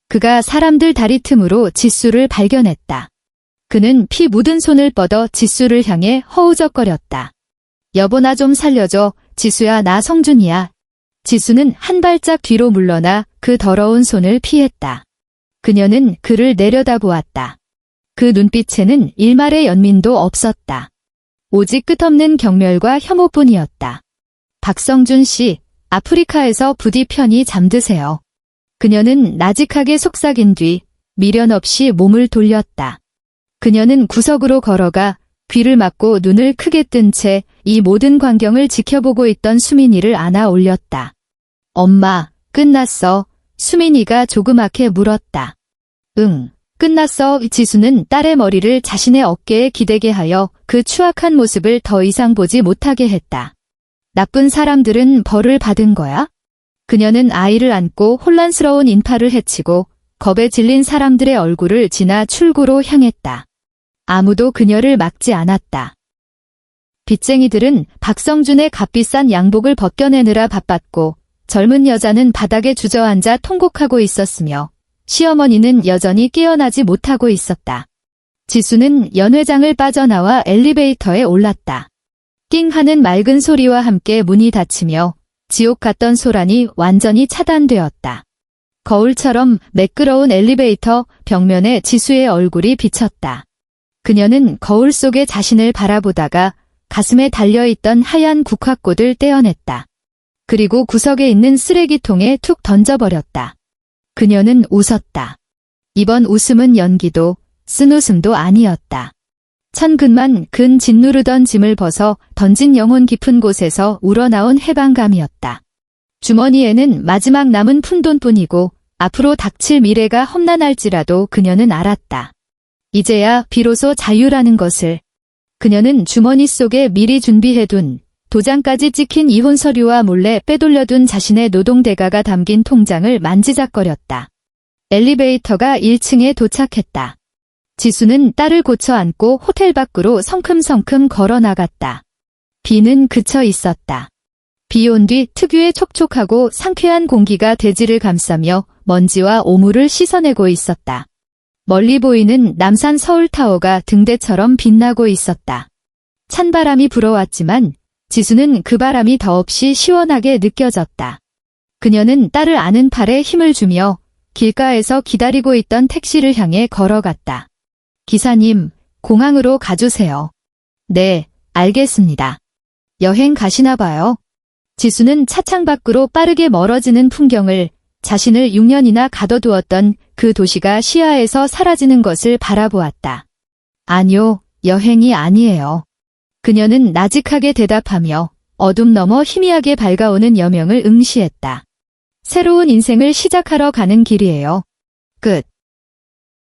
그가 사람들 다리 틈으로 지수를 발견했다. 그는 피 묻은 손을 뻗어 지수를 향해 허우적거렸다. 여보 나 좀 살려줘. 지수야 나 성준이야. 지수는 한 발짝 뒤로 물러나 그 더러운 손을 피했다. 그녀는 그를 내려다보았다. 그 눈빛에는 일말의 연민도 없었다. 오직 끝없는 경멸과 혐오뿐이었다. 박성준 씨, 아프리카에서 부디 편히 잠드세요. 그녀는 나직하게 속삭인 뒤 미련 없이 몸을 돌렸다. 그녀는 구석으로 걸어가 귀를 막고 눈을 크게 뜬 채 이 모든 광경을 지켜보고 있던 수민이를 안아 올렸다. 엄마, 끝났어. 수민이가 조그맣게 물었다. 응, 끝났어. 지수는 딸의 머리를 자신의 어깨에 기대게 하여 그 추악한 모습을 더 이상 보지 못하게 했다. 나쁜 사람들은 벌을 받은 거야? 그녀는 아이를 안고 혼란스러운 인파를 헤치고 겁에 질린 사람들의 얼굴을 지나 출구로 향했다. 아무도 그녀를 막지 않았다. 빚쟁이들은 박성준의 값비싼 양복을 벗겨내느라 바빴고 젊은 여자는 바닥에 주저앉아 통곡하고 있었으며 시어머니는 여전히 깨어나지 못하고 있었다. 지수는 연회장을 빠져나와 엘리베이터에 올랐다. 띵 하는 맑은 소리와 함께 문이 닫히며 지옥 같던 소란이 완전히 차단되었다. 거울처럼 매끄러운 엘리베이터 벽면에 지수의 얼굴이 비쳤다. 그녀는 거울 속에 자신을 바라보다가 가슴에 달려있던 하얀 국화꽃을 떼어냈다. 그리고 구석에 있는 쓰레기통에 툭 던져버렸다. 그녀는 웃었다. 이번 웃음은 연기도 쓴웃음도 아니었다. 천근만 근 짓누르던 짐을 벗어 던진 영혼 깊은 곳에서 우러나온 해방감이었다. 주머니에는 마지막 남은 푼돈뿐이고 앞으로 닥칠 미래가 험난할지라도 그녀는 알았다. 이제야 비로소 자유라는 것을. 그녀는 주머니 속에 미리 준비해둔 도장까지 찍힌 이혼 서류와 몰래 빼돌려둔 자신의 노동대가가 담긴 통장을 만지작거렸다. 엘리베이터가 1층에 도착했다. 지수는 딸을 고쳐 안고 호텔 밖으로 성큼성큼 걸어 나갔다. 비는 그쳐 있었다. 비 온 뒤 특유의 촉촉하고 상쾌한 공기가 대지를 감싸며 먼지와 오물을 씻어내고 있었다. 멀리 보이는 남산 서울타워가 등대처럼 빛나고 있었다. 찬바람이 불어왔지만 지수는 그 바람이 더없이 시원하게 느껴졌다. 그녀는 딸을 아는 팔에 힘을 주며 길가에서 기다리고 있던 택시를 향해 걸어갔다. 기사님, 공항으로 가주세요. 네, 알겠습니다. 여행 가시나 봐요. 지수는 차창 밖으로 빠르게 멀어지는 풍경을 자신을 6년이나 가둬두었던 그 도시가 시야에서 사라지는 것을 바라보았다. 아니요, 여행이 아니에요. 그녀는 나직하게 대답하며 어둠 너머 희미하게 밝아오는 여명을 응시했다. 새로운 인생을 시작하러 가는 길이에요. 끝.